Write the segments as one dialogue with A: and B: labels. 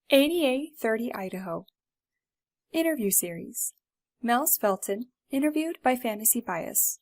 A: 8830 Idaho. Interview Series. Mels Felton, interviewed by Fantasy Bias.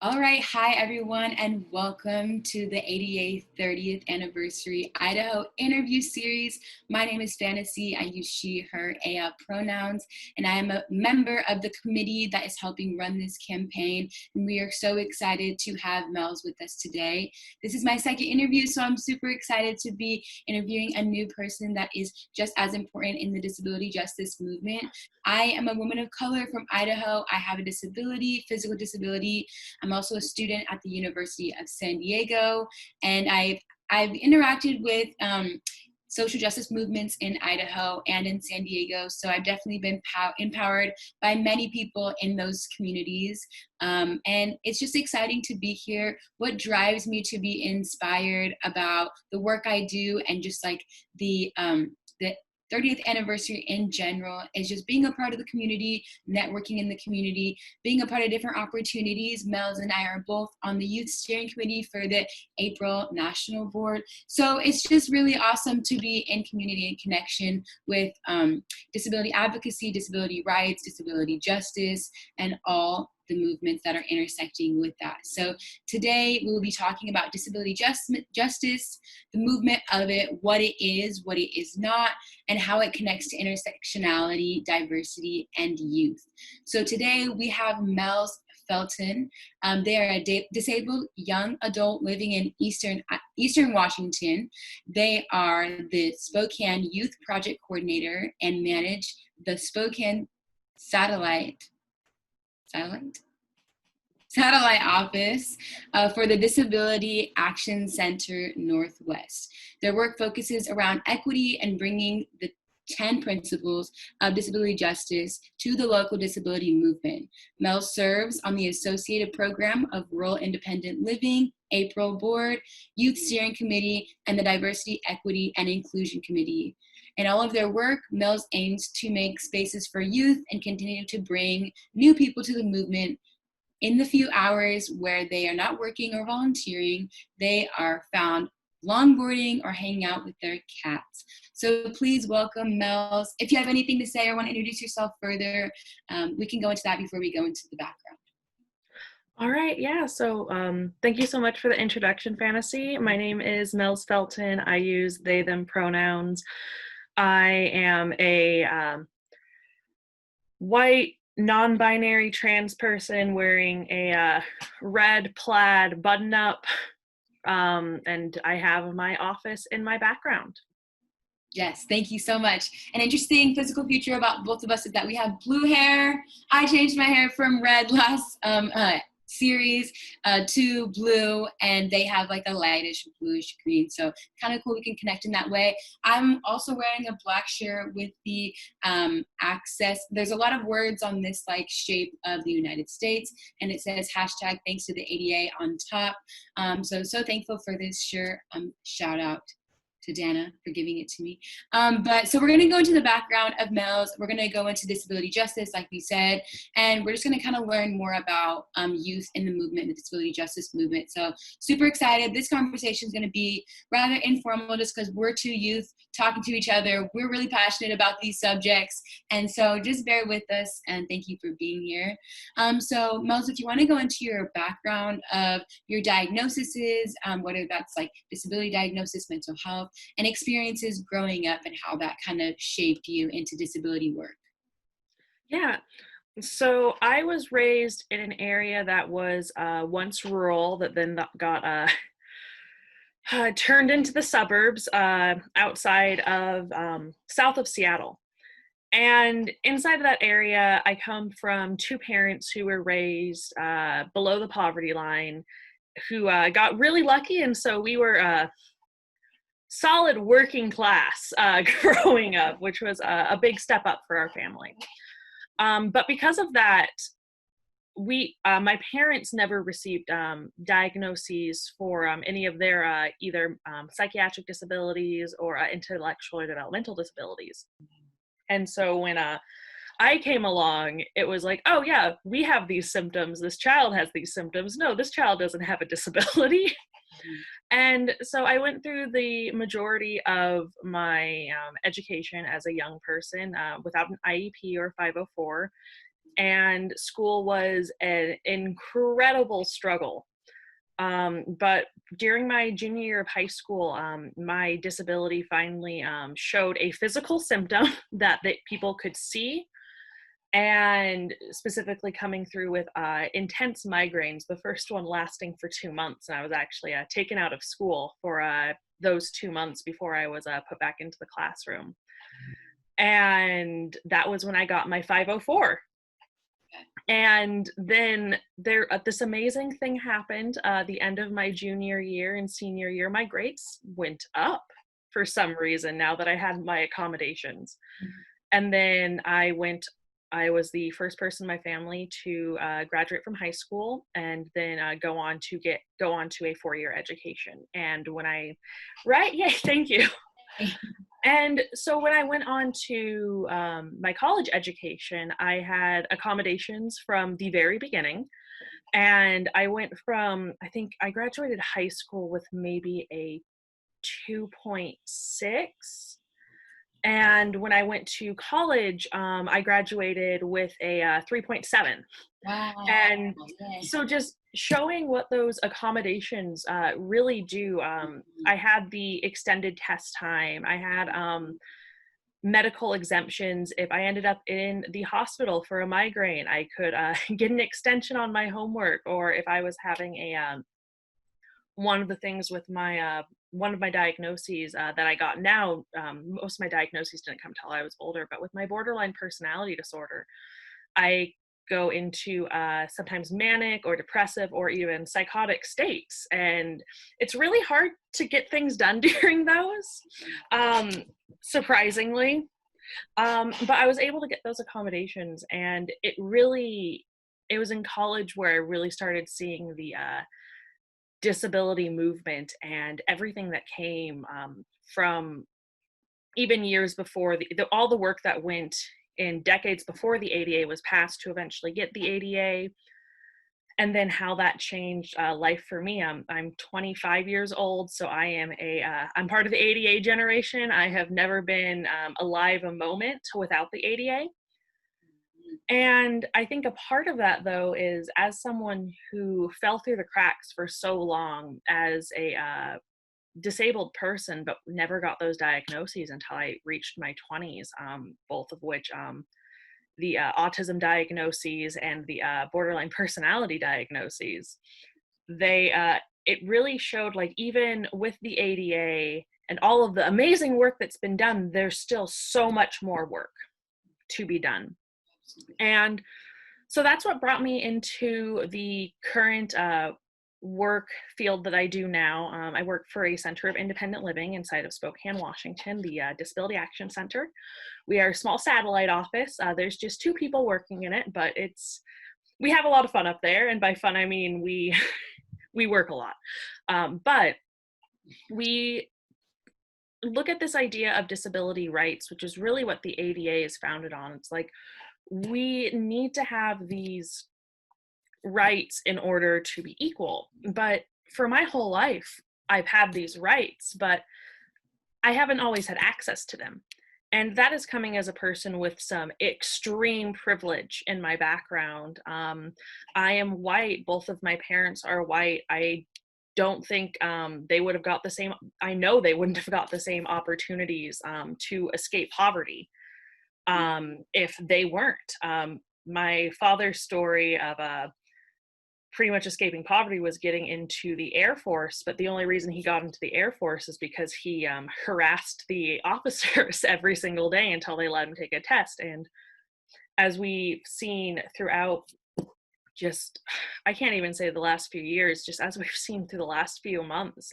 B: All right, hi everyone, and welcome to the 88th 30th anniversary Idaho interview series. My name is Fantasy. I use she, her, AL pronouns, and I am a member of the committee that is helping run this campaign. And we are so excited to have Mels with us today. This is my second interview, so I'm super excited to be interviewing a new person that is just as important in the disability justice movement. I am a woman of color from Idaho. I have a disability, physical disability. I'm also a student at the University of San Diego, and I've interacted with social justice movements in Idaho and in San Diego, so I've definitely been empowered by many people in those communities, and it's just exciting to be here. What drives me to be inspired about the work I do and just like the 30th anniversary in general is just being a part of the community, networking in the community, being a part of different opportunities. Mels and I are both on the youth steering committee for the April National Board. So it's just really awesome to be in community and connection with disability advocacy, disability rights, disability justice, and all the movements that are intersecting with that. So today we will be talking about disability justice, the movement of it, what it is not, and how it connects to intersectionality, diversity, and youth. So today we have Mels Felton. They are a disabled young adult living in Eastern Washington. They are the Spokane Youth Project Coordinator and manage the Spokane Satellite Office for the Disability Action Center Northwest. Their work focuses around equity and bringing the 10 principles of disability justice to the local disability movement. Mel serves on the Associated Program of Rural Independent Living, April Board, Youth Steering Committee, and the Diversity, Equity, and Inclusion Committee. In all of their work, Mels aims to make spaces for youth and continue to bring new people to the movement. In the few hours where they are not working or volunteering, they are found longboarding or hanging out with their cats. So please welcome Mels. If you have anything to say or want to introduce yourself further, we can go into that before we go into the background.
C: All right, yeah, so thank you so much for the introduction, Fantasy. My name is Mels Felton. I use they, them pronouns. I am a white, non-binary trans person wearing a red plaid button-up, and I have my office in my background.
B: Yes, thank you so much. An interesting physical feature about both of us is that we have blue hair. I changed my hair from red last series to blue, and they have like a lightish bluish green, so kind of cool. We can connect in that way. I'm also wearing a black shirt with the access. There's a lot of words on this like shape of the United States, and it says hashtag thanks to the ADA on top. So thankful for this shirt. Shout out to Dana for giving it to me. So we're gonna go into the background of Mels. We're gonna go into disability justice, like we said, and we're just gonna kind of learn more about youth in the movement, the disability justice movement. So super excited. This conversation is gonna be rather informal just because we're two youth talking to each other. We're really passionate about these subjects. And so just bear with us and thank you for being here. So Mels, if you wanna go into your background of your diagnoses, whether that's like disability diagnosis, mental health, and experiences growing up and how that kind of shaped you into disability work.
C: Yeah, so I was raised in an area that was once rural that then got turned into the suburbs outside of south of Seattle. And inside of that area, I come from two parents who were raised below the poverty line, who got really lucky, and so we were solid working class growing up, which was a big step up for our family. But because of that, my parents never received diagnoses for any of their either psychiatric disabilities or intellectual or developmental disabilities. And so when I came along, it was like, oh yeah, we have these symptoms. This child has these symptoms. No, this child doesn't have a disability. And so I went through the majority of my education as a young person without an IEP or 504. And school was an incredible struggle. But during my junior year of high school, my disability finally showed a physical symptom that people could see, and specifically coming through with intense migraines, the first one lasting for 2 months. And I was actually taken out of school for those 2 months before I was put back into the classroom. And that was when I got my 504. And then this amazing thing happened. The end of my junior year and senior year, my grades went up for some reason now that I had my accommodations. And then I was the first person in my family to graduate from high school, and then go on to a 4-year education. And thank you. And so when I went on to my college education, I had accommodations from the very beginning. And I went from, I think I graduated high school with maybe a 2.6. And when I went to college, I graduated with a 3.7.
B: Wow.
C: And so just showing what those accommodations really do. I had the extended test time. I had medical exemptions. If I ended up in the hospital for a migraine, I could get an extension on my homework. Or if I was having one of the things with my one of my diagnoses that I got now, most of my diagnoses didn't come till I was older, but with my borderline personality disorder, I go into sometimes manic or depressive or even psychotic states. And it's really hard to get things done during those, surprisingly. But I was able to get those accommodations, and it was in college where I really started seeing the disability movement and everything that came from even years before all the work that went in decades before the ADA was passed to eventually get the ADA, and then how that changed life for me. I'm 25 years old, so I'm part of the ADA generation. I have never been alive a moment without the ADA. And I think a part of that, though, is as someone who fell through the cracks for so long as a disabled person, but never got those diagnoses until I reached my 20s, both of which the autism diagnoses and the borderline personality diagnoses, it really showed, like, even with the ADA and all of the amazing work that's been done, there's still so much more work to be done. And so that's what brought me into the current work field that I do now. I work for a Center of Independent Living inside of Spokane, Washington, the Disability Action Center. We are a small satellite office. There's just 2 people working in it, but we have a lot of fun up there. And by fun, I mean we work a lot. But we look at this idea of disability rights, which is really what the ADA is founded on. It's like, we need to have these rights in order to be equal. But for my whole life, I've had these rights, but I haven't always had access to them. And that is coming as a person with some extreme privilege in my background. I am white. Both of my parents are white. I don't think they would have got the same, I know they wouldn't have got the same opportunities to escape poverty if they weren't. My father's story of pretty much escaping poverty was getting into the Air Force, but the only reason he got into the Air Force is because he harassed the officers every single day until they let him take a test. And as we've seen throughout I can't even say the last few years, just as we've seen through the last few months,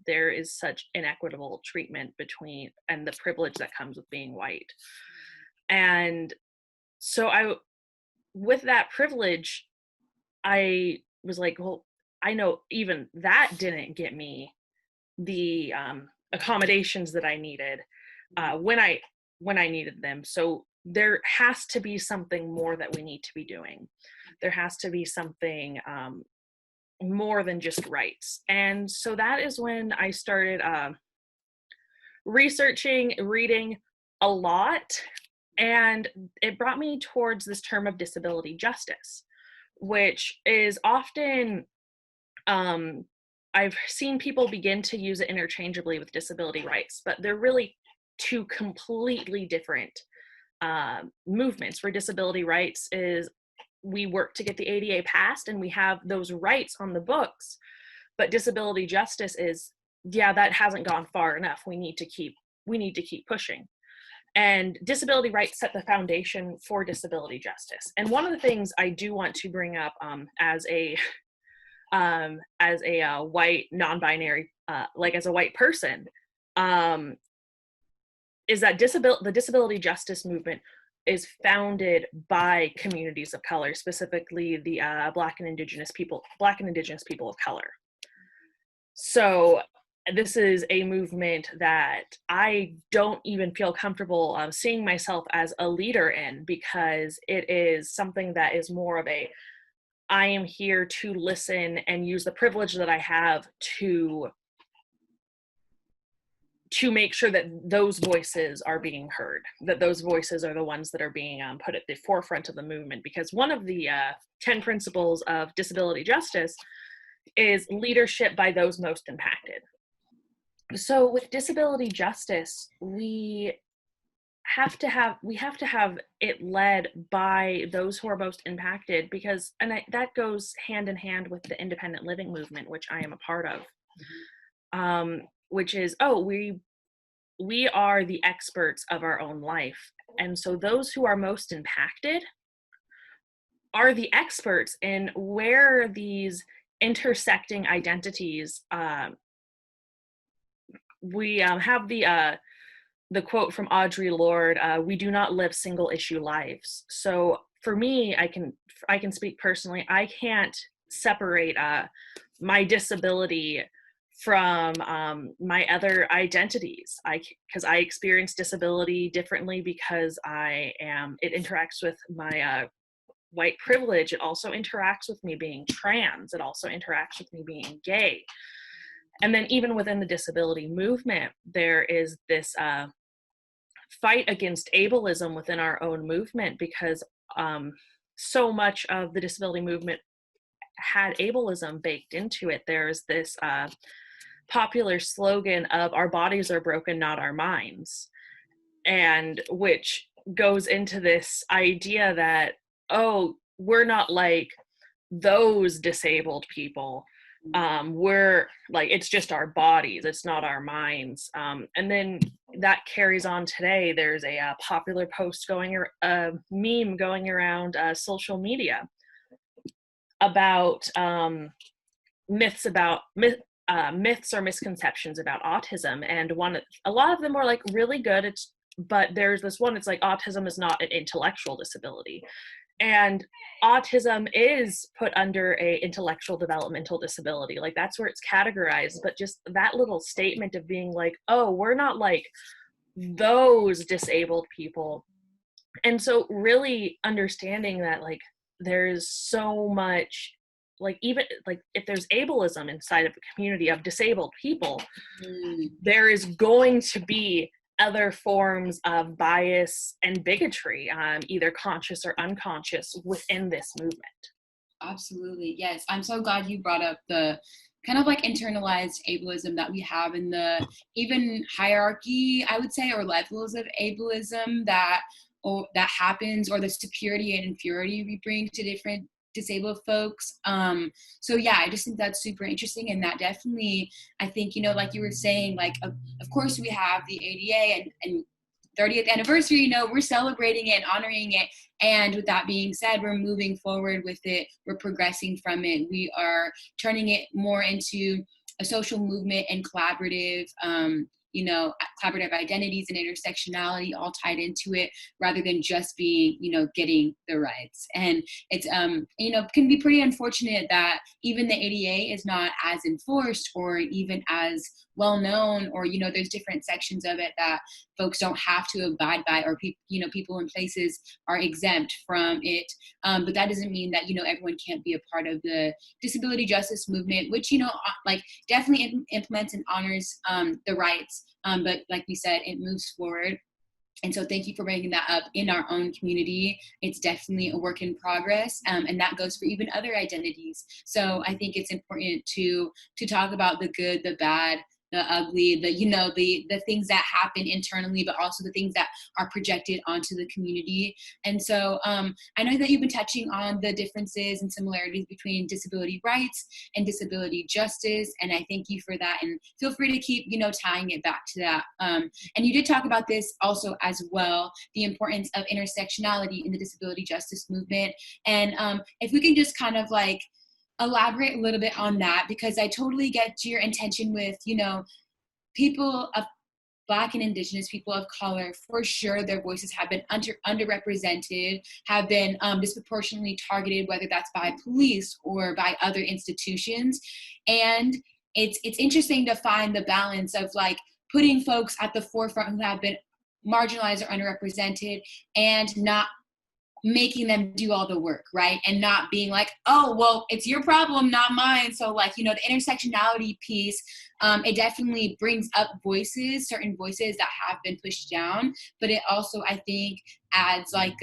C: there is such inequitable treatment and the privilege that comes with being white. And so with that privilege, I was like, well, I know even that didn't get me the accommodations that I needed when I needed them. So there has to be something more that we need to be doing. There has to be something more than just rights. And so that is when I started researching, reading a lot, and it brought me towards this term of disability justice, which is often, I've seen people begin to use it interchangeably with disability rights, but they're really two completely different movements. Where disability rights is we work to get the ADA passed and we have those rights on the books, but disability justice is, yeah, that hasn't gone far enough. We need to keep pushing. And disability rights set the foundation for disability justice. And one of the things I do want to bring up as a white non-binary, like as a white person, is that the disability justice movement is founded by communities of color, specifically the Black and Indigenous people of color. So this is a movement that I don't even feel comfortable seeing myself as a leader in, because it is something that is more of a, I am here to listen and use the privilege that I have to make sure that those voices are being heard, that those voices are the ones that are being put at the forefront of the movement. Because one of the 10 principles of disability justice is leadership by those most impacted. So with disability justice, we have to have it led by those who are most impacted, because, that goes hand in hand with the independent living movement, which I am a part of, which is, we are the experts of our own life. And so those who are most impacted are the experts in where these intersecting identities, we have the quote from Audre Lorde, we do not live single issue lives. So for me, I can speak personally, I can't separate my disability from my other identities, because I experience disability differently, because it interacts with my white privilege. It also interacts with me being trans. It also interacts with me being gay. And then even within the disability movement, there is this fight against ableism within our own movement, because so much of the disability movement had ableism baked into it. There's this popular slogan of "our bodies are broken, not our minds," and which goes into this idea that, oh, we're not like those disabled people. We're like, it's just our bodies, it's not our minds. And then that carries on today. There's a popular post meme going around social media about myths or misconceptions about autism. And a lot of them are like really good. But there's this one, it's like, autism is not an intellectual disability. And autism is put under a intellectual developmental disability. Like, that's where it's categorized. But just that little statement of being like, oh, we're not like those disabled people. And so really understanding that, like, there's so much, like, even like if there's ableism inside of a community of disabled people, there is going to be other forms of bias and bigotry, either conscious or unconscious, within this movement.
B: Absolutely, yes. I'm so glad you brought up the kind of like internalized ableism that we have in the even hierarchy, I would say, or levels of ableism that happens, or the superiority and inferiority we bring to different disabled folks. So yeah, I just think that's super interesting. And that definitely, I think, like you were saying, like, of course we have the ADA and 30th anniversary, we're celebrating it and honoring it. And with that being said, we're moving forward with it. We're progressing from it. We are turning it more into a social movement and collaborative, collaborative identities and intersectionality all tied into it, rather than just being, getting the rights. And it's, can be pretty unfortunate that even the ADA is not as enforced or even as well known, or, you know, there's different sections of it that folks don't have to abide by, or people in places are exempt from it. But that doesn't mean that, you know, everyone can't be a part of the disability justice movement, which, you know, like definitely implements and honors the rights. But like we said, it moves forward. And so thank you for bringing that up in our own community. It's definitely a work in progress, and that goes for even other identities. So I think it's important to talk about the good, the bad, the ugly, the, you know, the things that happen internally, but also the things that are projected onto the community. And so I know that you've been touching on the differences and similarities between disability rights and disability justice, and I thank you for that. And feel free to keep, you know, tying it back to that. And you did talk about this also as well, the importance of intersectionality in the disability justice movement. And if we can just kind of like elaborate a little bit on that, because I totally get your intention with, you know, people of Black and Indigenous people of color, for sure, their voices have been underrepresented, have been disproportionately targeted, whether that's by police or by other institutions. And it's interesting to find the balance of like putting folks at the forefront who have been marginalized or underrepresented, and not making them do all the work, right? And not being like, oh, well, it's your problem, not mine. So like, you know, the intersectionality piece, it definitely brings up voices, certain voices that have been pushed down, but it also, I think, adds like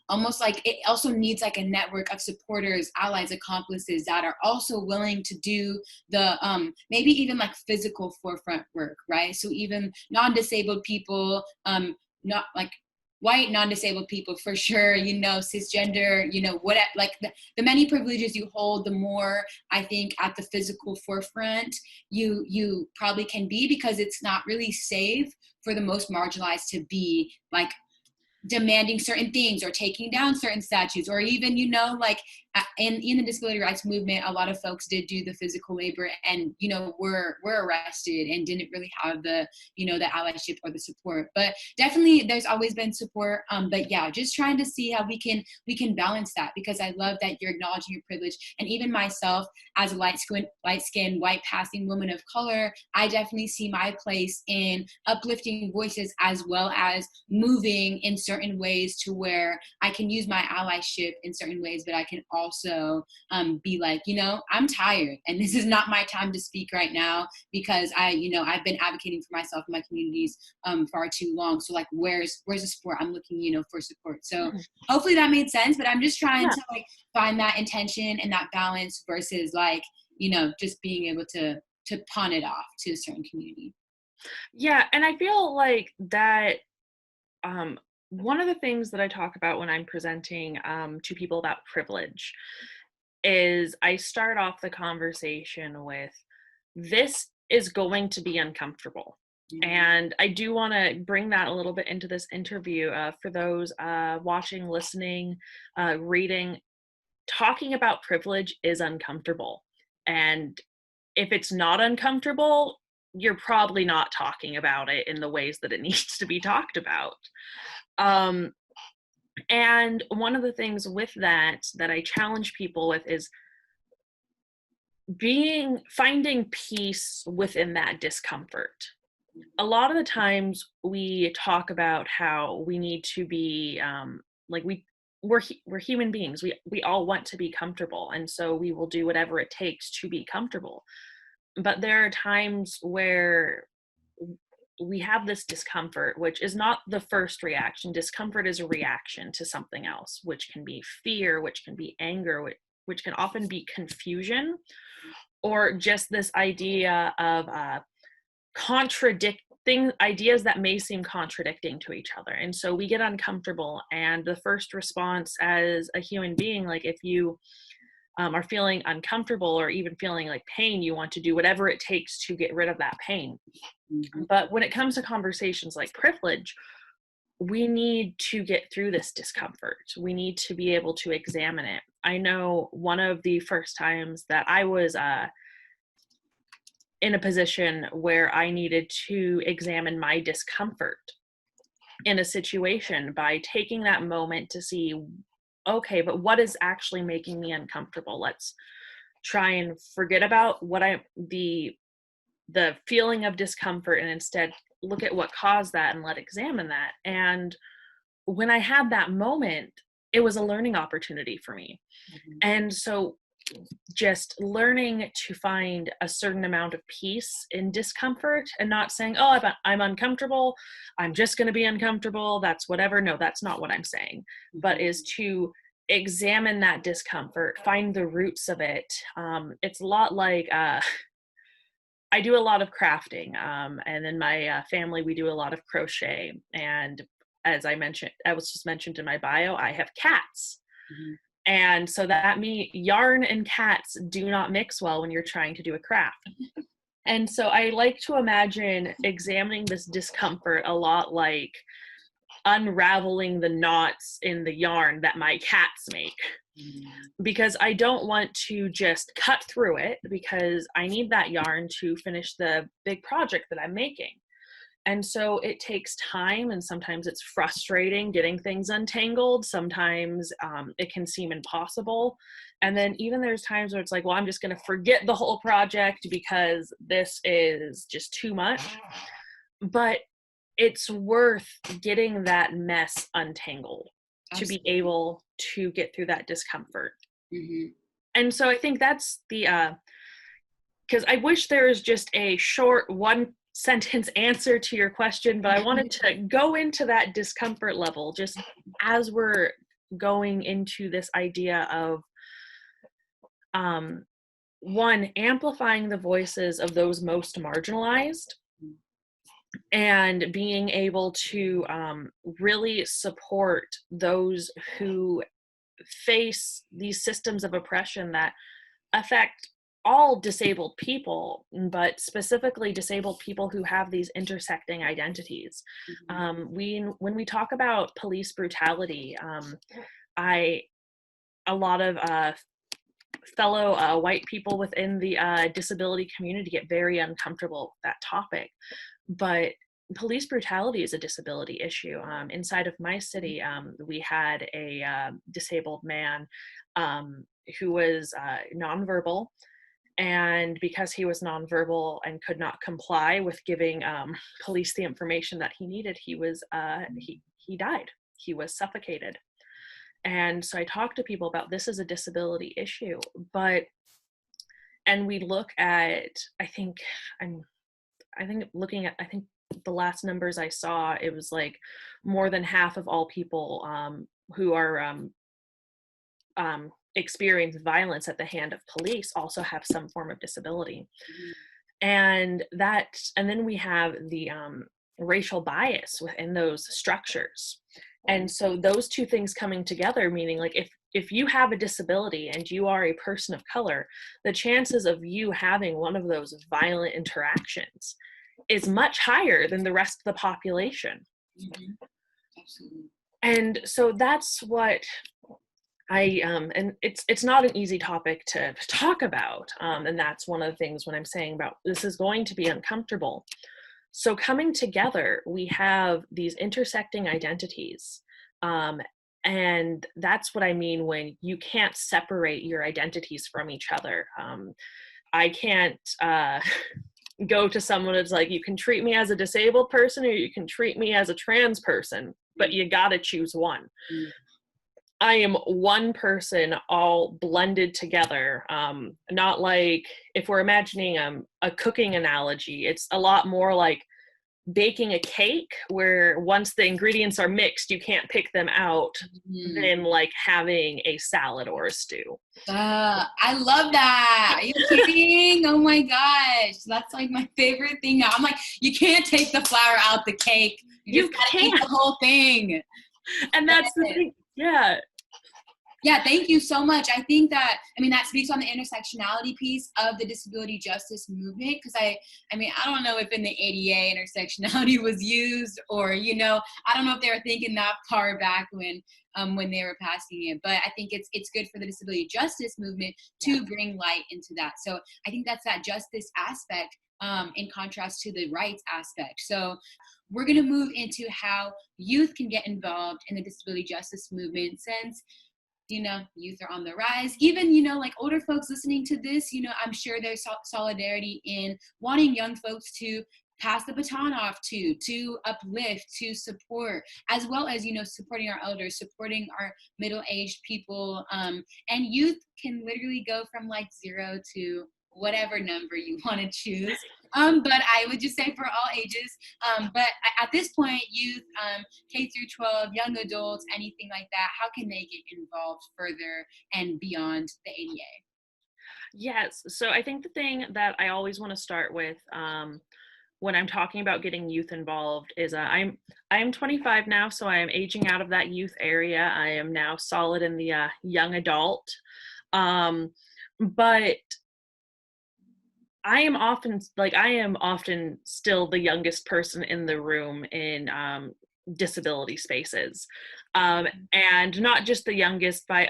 B: almost like it also needs like a network of supporters, allies, accomplices that are also willing to do the maybe even like physical forefront work, right? So even non-disabled people, not like white non-disabled people, for sure, you know, cisgender, you know, what, like the many privileges you hold, the more I think at the physical forefront you probably can be, because it's not really safe for the most marginalized to be like demanding certain things or taking down certain statues, or even, you know, like in the disability rights movement, a lot of folks did do the physical labor and, you know, were arrested and didn't really have the, you know, the allyship or the support. But definitely there's always been support. But yeah, just trying to see how we can balance that, because I love that you're acknowledging your privilege. And even myself as a light-skinned, white passing woman of color, I definitely see my place in uplifting voices as well as moving in certain ways to where I can use my allyship in certain ways, but I can also be like, you know, I'm tired and this is not my time to speak right now, because I've been advocating for myself in my communities far too long. So like, where's the support? I'm looking, you know, for support. So hopefully that made sense, but I'm just trying to like find that intention and that balance versus like, you know, just being able to pawn it off to a certain community.
C: Yeah, and I feel like that one of the things that I talk about when I'm presenting to people about privilege is I start off the conversation with, this is going to be uncomfortable. And I do want to bring that a little bit into this interview for those watching, listening, reading. Talking about privilege is uncomfortable. And if it's not uncomfortable, you're probably not talking about it in the ways that it needs to be talked about. And one of the things with that I challenge people with is finding peace within that discomfort. A lot of the times we talk about how we need to be we're human beings. We all want to be comfortable, and so we will do whatever it takes to be comfortable. But there are times where we have this discomfort, which is not the first reaction. Discomfort is a reaction to something else, which can be fear, which can be anger, which can often be confusion, or just this idea of contradicting ideas that may seem contradicting to each other. And so we get uncomfortable, and the first response as a human being, like if you are feeling uncomfortable or even feeling like pain, you want to do whatever it takes to get rid of that pain. But when it comes to conversations like privilege, we need to get through this discomfort. We need to be able to examine it. I know one of the first times that I was in a position where I needed to examine my discomfort in a situation by taking that moment to see, okay, but what is actually making me uncomfortable? Let's try and forget about the the feeling of discomfort and instead look at what caused that and let examine that. And when I had that moment, it was a learning opportunity for me. And so just learning to find a certain amount of peace in discomfort and not saying, oh, I'm uncomfortable, I'm just going to be uncomfortable, that's whatever. No, that's not what I'm saying, but is to examine that discomfort, find the roots of it. It's a lot like, I do a lot of crafting, and in my family, we do a lot of crochet. And as I was just mentioned in my bio, I have cats. And so yarn and cats do not mix well when you're trying to do a craft. And so I like to imagine examining this discomfort a lot like unraveling the knots in the yarn that my cats make. Because I don't want to just cut through it, because I need that yarn to finish the big project that I'm making. And so it takes time, and sometimes it's frustrating getting things untangled. Sometimes it can seem impossible. And then even there's times where it's like, well, I'm just going to forget the whole project because this is just too much. But it's worth getting that mess untangled. Absolutely. To be able to get through that discomfort. And so I think that's because I wish there was just a short one sentence answer to your question, but I wanted to go into that discomfort level just as we're going into this idea of one, amplifying the voices of those most marginalized, and being able to really support those who face these systems of oppression that affect all disabled people, but specifically disabled people who have these intersecting identities. When we talk about police brutality, a lot of fellow white people within the disability community get very uncomfortable with that topic. But police brutality is a disability issue. Inside of my city, we had a disabled man who was nonverbal. And because he was nonverbal and could not comply with giving police the information that he needed, he died. He was suffocated. And so I talked to people about this as a disability issue, and we look at, I think the last numbers I saw, it was like more than half of all people who are experience violence at the hand of police also have some form of disability. And then we have the racial bias within those structures. And so those two things coming together, meaning like if you have a disability and you are a person of color, the chances of you having one of those violent interactions is much higher than the rest of the population. Absolutely. And so that's what and it's not an easy topic to talk about. And that's one of the things when I'm saying about this is going to be uncomfortable. So coming together, we have these intersecting identities. And that's what I mean when you can't separate your identities from each other. I can't go to someone that's like, you can treat me as a disabled person or you can treat me as a trans person, but you gotta choose one. I am one person all blended together. Not like, if we're imagining a cooking analogy, it's a lot more like baking a cake where once the ingredients are mixed, you can't pick them out than like having a salad or a stew.
B: I love that. Are you kidding? Oh my gosh. That's like my favorite thing now. I'm like, you can't take the flour out the cake. You just gotta eat the whole thing.
C: And that's the thing. Yeah.
B: Yeah, thank you so much. I think that speaks on the intersectionality piece of the disability justice movement, because I don't know if in the ADA intersectionality was used, or, I don't know if they were thinking that far back when they were passing it, but I think it's good for the disability justice movement to bring light into that. So I think that's that justice aspect in contrast to the rights aspect. So we're going to move into how youth can get involved in the disability justice movement, since youth are on the rise. Even, like older folks listening to this, I'm sure there's solidarity in wanting young folks to pass the baton off to uplift, to support, as well as, supporting our elders, supporting our middle-aged people. And youth can literally go from like 0 to whatever number you want to choose. But I would just say for all ages. But at this point, youth, K through 12, young adults, anything like that, how can they get involved further and beyond the ADA?
C: Yes. So I think the thing that I always want to start with when I'm talking about getting youth involved is I'm 25 now, so I am aging out of that youth area. I am now solid in the young adult. But I am often still the youngest person in the room in disability spaces. And not just the youngest by,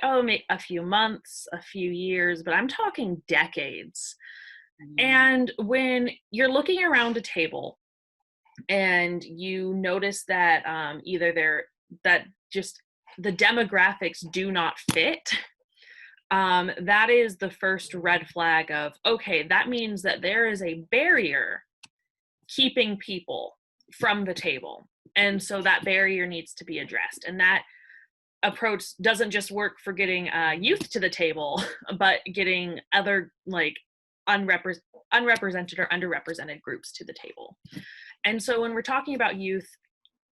C: a few months, a few years, but I'm talking decades. And when you're looking around a table and you notice that just the demographics do not fit, that is the first red flag of, okay, that means that there is a barrier keeping people from the table. And so that barrier needs to be addressed. And that approach doesn't just work for getting youth to the table, but getting other like unrepresented or underrepresented groups to the table. And so when we're talking about youth,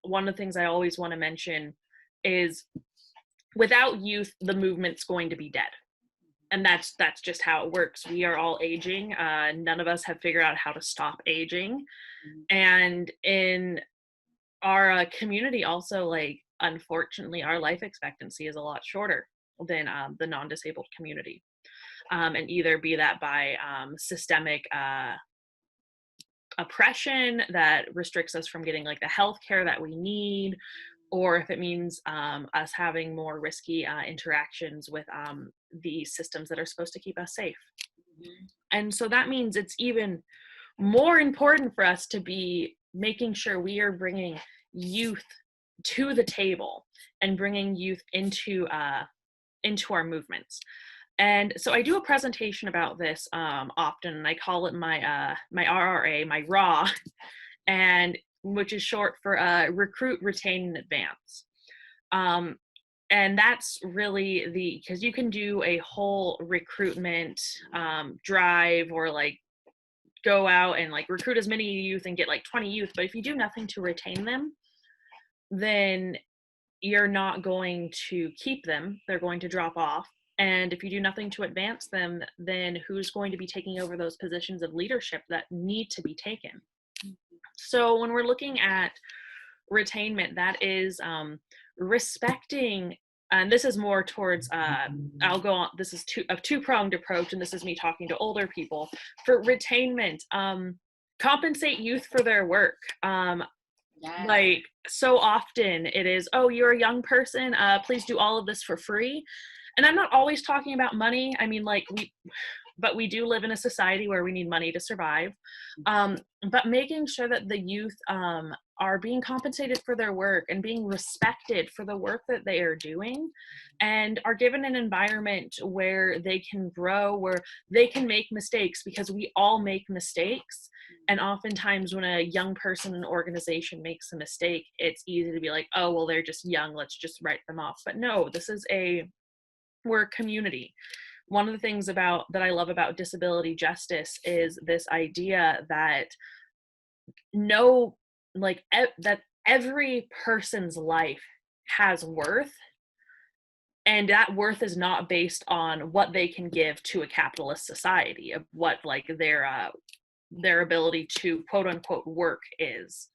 C: one of the things I always want to mention is without youth, the movement's going to be dead. And that's just how it works. We are all aging. None of us have figured out how to stop aging. And in our community also, like, unfortunately, our life expectancy is a lot shorter than the non-disabled community. And either be that by systemic oppression that restricts us from getting like the health care that we need, or if it means us having more risky interactions with the systems that are supposed to keep us safe. And so that means it's even more important for us to be making sure we are bringing youth to the table and bringing youth into our movements. And so I do a presentation about this often, and I call it my RRA, my RAW, and which is short for Recruit, Retain, and Advance. And that's really because you can do a whole recruitment drive, or like go out and like recruit as many youth and get like 20 youth, but if you do nothing to retain them, then you're not going to keep them. They're going to drop off. And if you do nothing to advance them, then who's going to be taking over those positions of leadership that need to be taken? So when we're looking at retainment, that is respecting, and this is more towards, I'll go on, this is a two-pronged approach, and this is me talking to older people. For retainment, compensate youth for their work.
B: Yeah.
C: Like, so often it is, oh, you're a young person, please do all of this for free. And I'm not always talking about money. I mean, like, but we do live in a society where we need money to survive. But making sure that the youth are being compensated for their work and being respected for the work that they are doing, and are given an environment where they can grow, where they can make mistakes, because we all make mistakes. And oftentimes when a young person in an organization makes a mistake, it's easy to be like, oh, well, they're just young, let's just write them off. But no, we're a community. One of the things that I love about disability justice is this idea that that every person's life has worth, and that worth is not based on what they can give to a capitalist society, of what like their ability to quote unquote work is.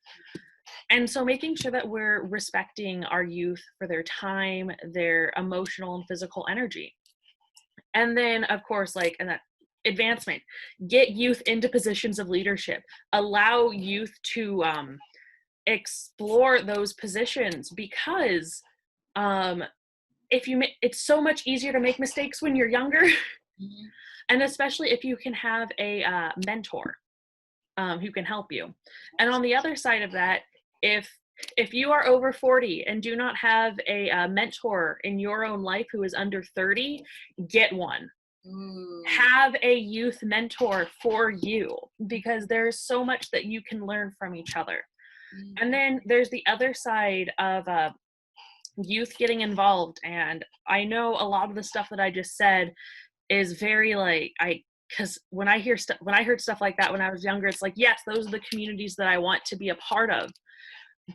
C: And so making sure that we're respecting our youth for their time, their emotional and physical energy. And then, of course, and that advancement, get youth into positions of leadership, allow youth to explore those positions, because it's so much easier to make mistakes when you're younger. Mm-hmm. And especially if you can have a mentor who can help you. And on the other side of that, if If you are over 40 and do not have a mentor in your own life who is under 30, get one.
B: Ooh.
C: Have a youth mentor for you, because there's so much that you can learn from each other. And then there's the other side of youth getting involved. And I know a lot of the stuff that I just said is very like, because when I heard stuff like that when I was younger, it's like, yes, those are the communities that I want to be a part of.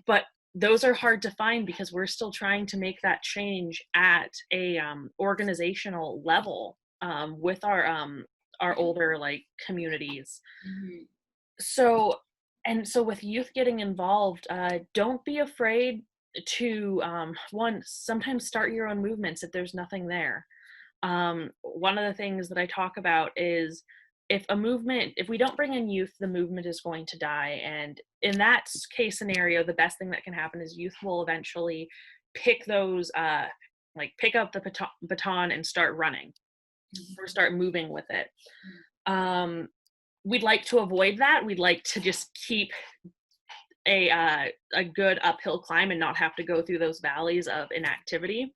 C: But those are hard to find because we're still trying to make that change at a organizational level with our older like communities.
B: Mm-hmm.
C: So with youth getting involved, don't be afraid to sometimes start your own movements if there's nothing there. One of the things that I talk about is if we don't bring in youth, the movement is going to die. And in that case scenario, the best thing that can happen is youth will eventually pick up the baton and start running or start moving with it. We'd like to avoid that. We'd like to just keep a good uphill climb and not have to go through those valleys of inactivity.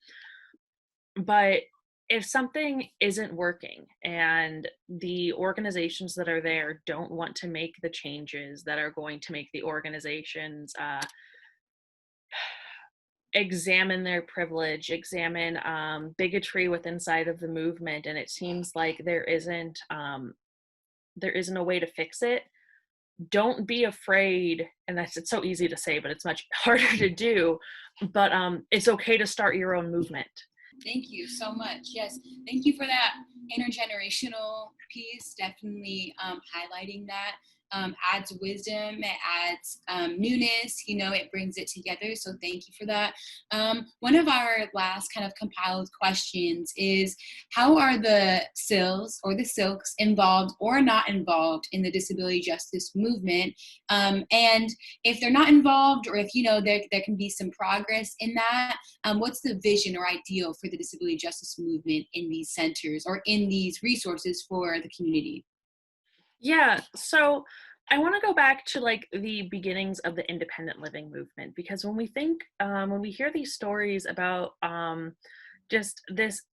C: But if something isn't working and the organizations that are there don't want to make the changes that are going to make the organizations examine their privilege, examine bigotry within inside of the movement, and it seems like there isn't a way to fix it, don't be afraid. And it's so easy to say, but it's much harder to do. But it's okay to start your own movement.
B: Thank you so much. Yes, thank you for that intergenerational piece. Definitely highlighting that. Adds wisdom, it adds newness, it brings it together. So thank you for that. One of our last kind of compiled questions is, how are the SILs or the Silks involved or not involved in the disability justice movement? And if they're not involved, or if, there can be some progress in that, what's the vision or ideal for the disability justice movement in these centers or in these resources for the community?
C: Yeah, so I want to go back to like the beginnings of the independent living movement, because when we hear these stories about just this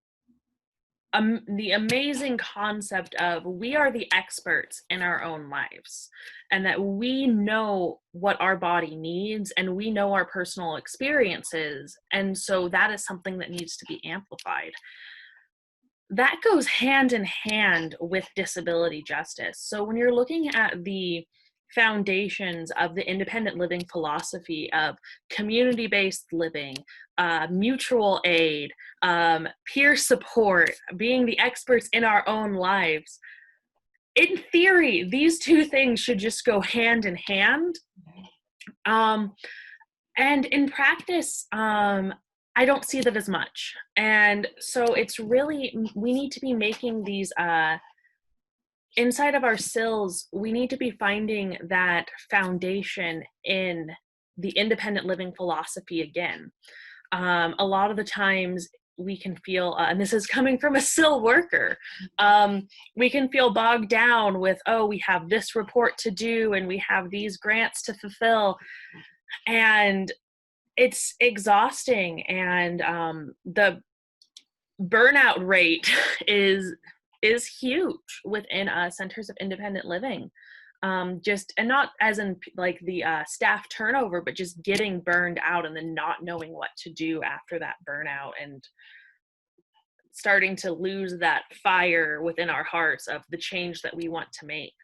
C: the amazing concept of we are the experts in our own lives, and that we know what our body needs and we know our personal experiences, and so that is something that needs to be amplified. That goes hand in hand with disability justice. So when you're looking at the foundations of the independent living philosophy of community-based living, mutual aid, peer support, being the experts in our own lives, in theory, these two things should just go hand in hand. And in practice, I don't see that as much. And so it's really, we need to be making these, inside of our SILs, we need to be finding that foundation in the independent living philosophy again. A lot of the times we can feel, and this is coming from a SIL worker, we can feel bogged down with, oh, we have this report to do and we have these grants to fulfill. And it's exhausting, and the burnout rate is huge within centers of independent living. And not as in like the staff turnover, but just getting burned out and then not knowing what to do after that burnout, and starting to lose that fire within our hearts of the change that we want to make.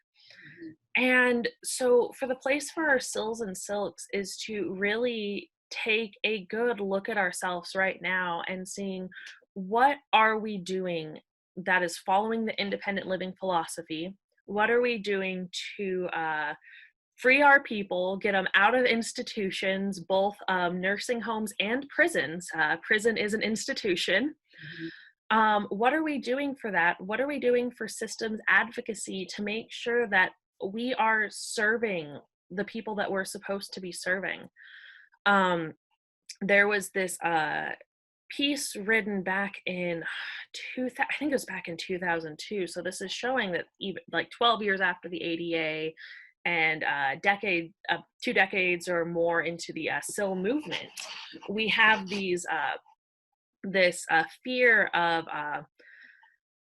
C: And so for the place for our SILs and Silks is to really take a good look at ourselves right now and seeing, what are we doing that is following the independent living philosophy? What are we doing to free our people, get them out of institutions, both nursing homes and prisons? Prison is an institution. What are we doing for that? What are we doing for systems advocacy to make sure that we are serving the people that we're supposed to be serving? There was this piece written back in I think it was back in 2002. So this is showing that even like 12 years after the ADA, and 2 decades or more into the SIL movement, we have this fear of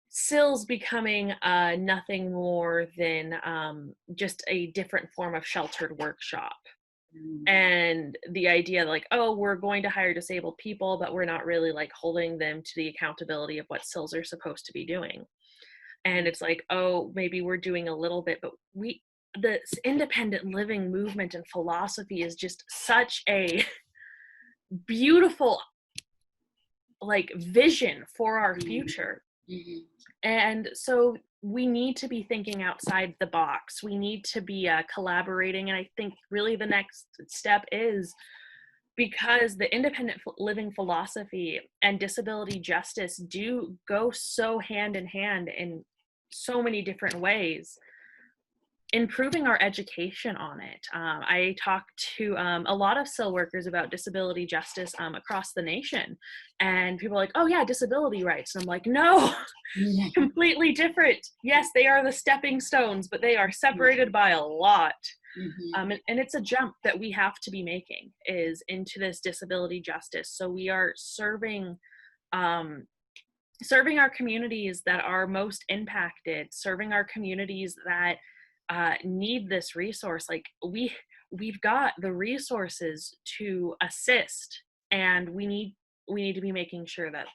C: SILs becoming nothing more than just a different form of sheltered workshop. And the idea like, oh, we're going to hire disabled people, but we're not really like holding them to the accountability of what SILs are supposed to be doing. And it's like, oh, maybe we're doing a little bit, but the independent living movement and philosophy is just such a beautiful like vision for our future. And so we need to be thinking outside the box. We need to be collaborating. And I think really the next step is, because the independent living philosophy and disability justice do go so hand in hand in so many different ways, improving our education on it. I talk to a lot of SIL workers about disability justice across the nation, and people are like, oh yeah, disability rights. And I'm like, no, completely different. Yes, they are the stepping stones, but they are separated by a lot. And it's a jump that we have to be making, is into this disability justice. So we are serving our communities that are most impacted, serving our communities that need this resource. Like we've got the resources to assist, and we need to be making sure that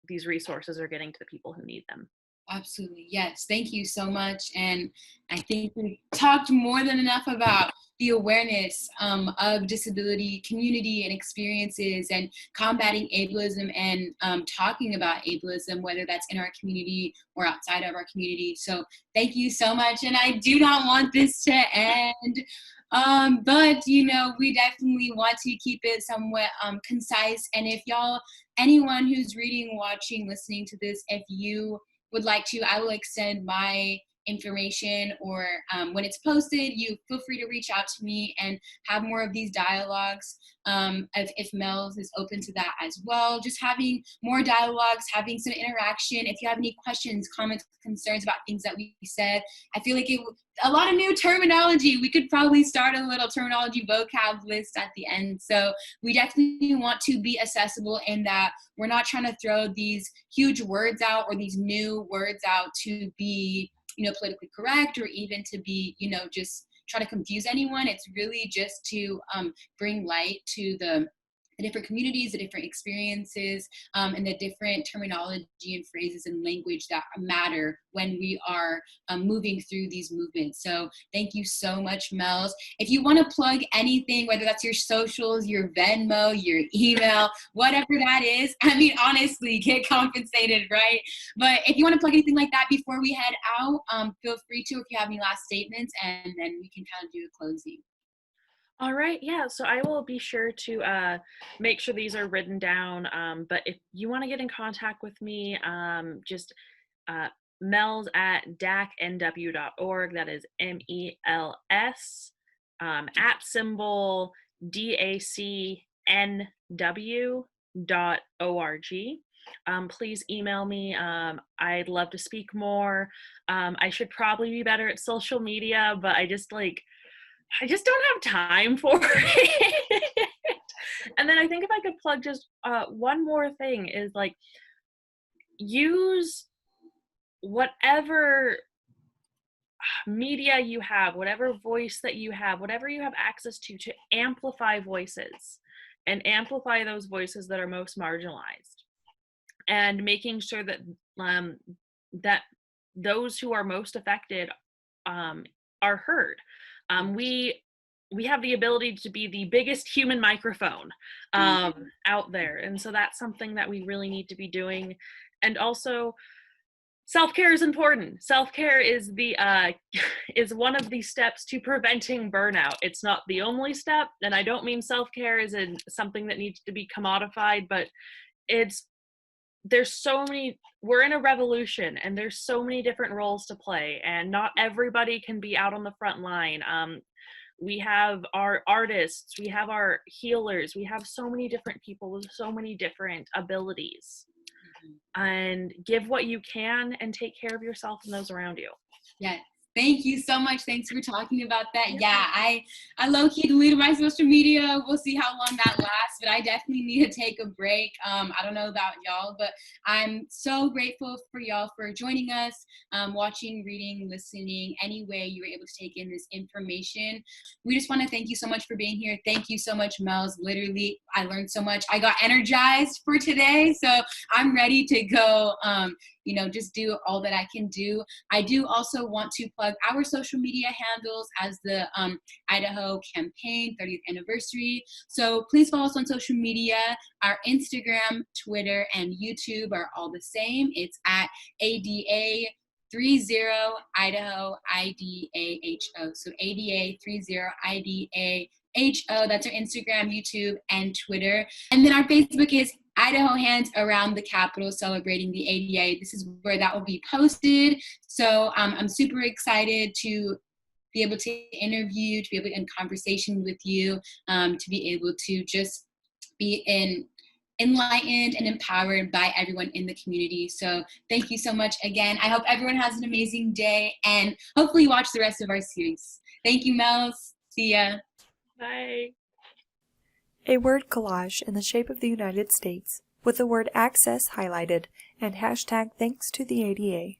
C: these resources are getting to the people who need them.
B: Absolutely. Yes. Thank you so much. And I think we talked more than enough about the awareness of disability community and experiences, and combating ableism, and talking about ableism, whether that's in our community or outside of our community. So thank you so much. And I do not want this to end. But we definitely want to keep it somewhat concise. And if anyone who's reading, watching, listening to this, if you would like to, I will extend my information, or when it's posted, you feel free to reach out to me and have more of these dialogues. If Mels is open to that as well, just having more dialogues, having some interaction. If you have any questions, comments, concerns about things that we said, I feel like a lot of new terminology. We could probably start a little terminology vocab list at the end. So we definitely want to be accessible in that we're not trying to throw these huge words out or these new words out to be, politically correct, or even to be, just try to confuse anyone. It's really just to bring light to the different communities, the different experiences, and the different terminology and phrases and language that matter when we are moving through these movements. So thank you so much, Mels. If you want to plug anything, whether that's your socials, your Venmo, your email, whatever that is, I mean, honestly, get compensated, right? But if you want to plug anything like that before we head out, feel free to, if you have any last statements, and then we can kind of do a closing.
C: All right, yeah, so I will be sure to make sure these are written down, but if you want to get in contact with me, just Mels at DACNW.org, that is MELS, @ DACNW.org. Please email me. I'd love to speak more. I should probably be better at social media, but I just don't have time for it. And then I think if I could plug just one more thing is, like, use whatever media you have, whatever voice that you have, whatever you have access to amplify voices, and amplify those voices that are most marginalized, and making sure that that those who are most affected are heard. We have the ability to be the biggest human microphone out there, and so that's something that we really need to be doing. And also, self-care is important. Self-care is is one of the steps to preventing burnout. It's not the only step, and I don't mean self-care is something that needs to be commodified, but we're in a revolution, and there's so many different roles to play, and not everybody can be out on the front line. We have our artists, we have our healers, we have so many different people with so many different abilities. And give what you can, and take care of yourself and those around you.
B: Yes. Thank you so much. Thanks for talking about that. Yeah, I low-key deleted my social media. We'll see how long that lasts, but I definitely need to take a break. I don't know about y'all, but I'm so grateful for y'all for joining us, watching, reading, listening, any way you were able to take in this information. We just want to thank you so much for being here. Thank you so much, Mels. Literally, I learned so much. I got energized for today, so I'm ready to go, just do all that I can do. I do also want to plug our social media handles as the Idaho campaign 30th anniversary. So please follow us on social media. Our Instagram, Twitter, and YouTube are all the same. It's at ADA 30 Idaho IDAHO. So ADA 30 IDAHO. That's our Instagram, YouTube, and Twitter. And then our Facebook is Idaho Hands Around the Capitol celebrating the ADA. This is where that will be posted. So I'm super excited to be able to interview, to be able to be in conversation with you, to be able to just be enlightened and empowered by everyone in the community. So thank you so much again. I hope everyone has an amazing day and hopefully watch the rest of our series. Thank you, Mels. See ya.
C: Bye.
A: A word collage in the shape of the United States with the word access highlighted and hashtag thanks to the ADA.